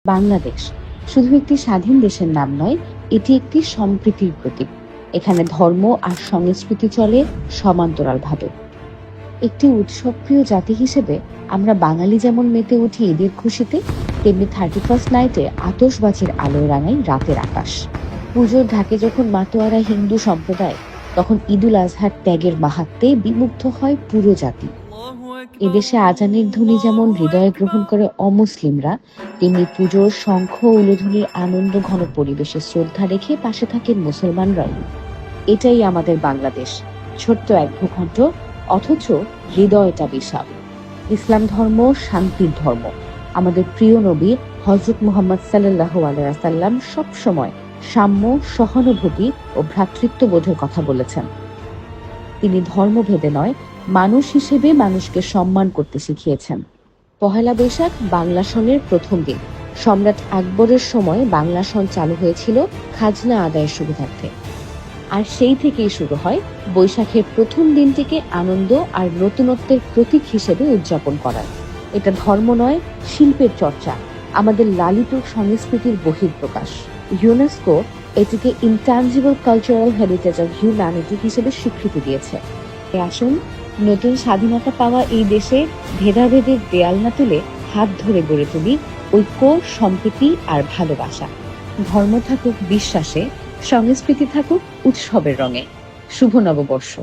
বাংলাদেশ শুধু একটি স্বাধীন দেশের নাম নয়, এটি একটি সম্প্রীতির প্রতীক। এখানে ধর্ম আর সংস্কৃতি চলে সমান্তরালভাবে। একটি উৎসবপ্রিয় জাতি হিসেবে আমরা বাঙালি যেমন মেতে উঠি ঈদের খুশিতে, তেমনি 31st নাইটে আতশবাজির আলোয় রাঙাই রাতের আকাশ। পুজোর ঢাকে যখন মাতোয়ারা হিন্দু সম্প্রদায়, তখন ঈদুল আজহার ত্যাগের মাহাত্ম্যে বিমুগ্ধ হয় পুরো জাতি। এদেশে আজানের ধ্বনি যেমন হৃদয়ে গ্রহণ করে অমুসলিমরা, তেমনি পুজোর শঙ্খ উলুধ্বনির আনন্দ ঘন পরিবেশে শ্রদ্ধা রেখে পাশে থাকেন মুসলমানরাও। এটাই আমাদের বাংলাদেশ, ছোট্ট এক ভূখণ্ড, অথচ হৃদয়টা বিশাল। ইসলাম ধর্ম শান্তির ধর্ম। আমাদের প্রিয় নবী হযরত মুহাম্মদ সাল্লাল্লাহু আলাইহি ওয়াসাল্লাম সবসময় সাম্য, সহানুভূতি ও ভ্রাতৃত্ববোধের কথা বলেছেন। তিনি ধর্মভেদে নয়, মানুষ হিসেবে মানুষকে সম্মান করতে শিখিয়েছেন। পহেলা বৈশাখ বাংলা সনের প্রথম দিন। সম্রাট আকবরের সময় বাংলা সন চালু হয়েছিল খাজনা আদায়ের সুবিধার্থে। আর সেই থেকেই শুরু হয় বৈশাখের প্রথম দিনটিকে আনন্দ আর নতুনত্বের প্রতীক হিসেবে উদযাপন করার। এটা ধর্ম নয়, শিল্পের চর্চা, আমাদের লালিত সংস্কৃতির বহিঃপ্রকাশ। ইউনেস্কো এটিকে intangible cultural heritage of humanity হিসেবে স্বীকৃতি দিয়েছে। আসুন, নতুন স্বাধীনতা পাওয়া এই দেশে ভেদাভেদের দেয়াল না তুলে হাত ধরে গড়ে তুলি ঐক্য, সম্প্রীতি আর ভালোবাসা। ধর্ম থাকুক বিশ্বাসে, সংস্কৃতি থাকুক উৎসবের রঙে। শুভ নববর্ষ।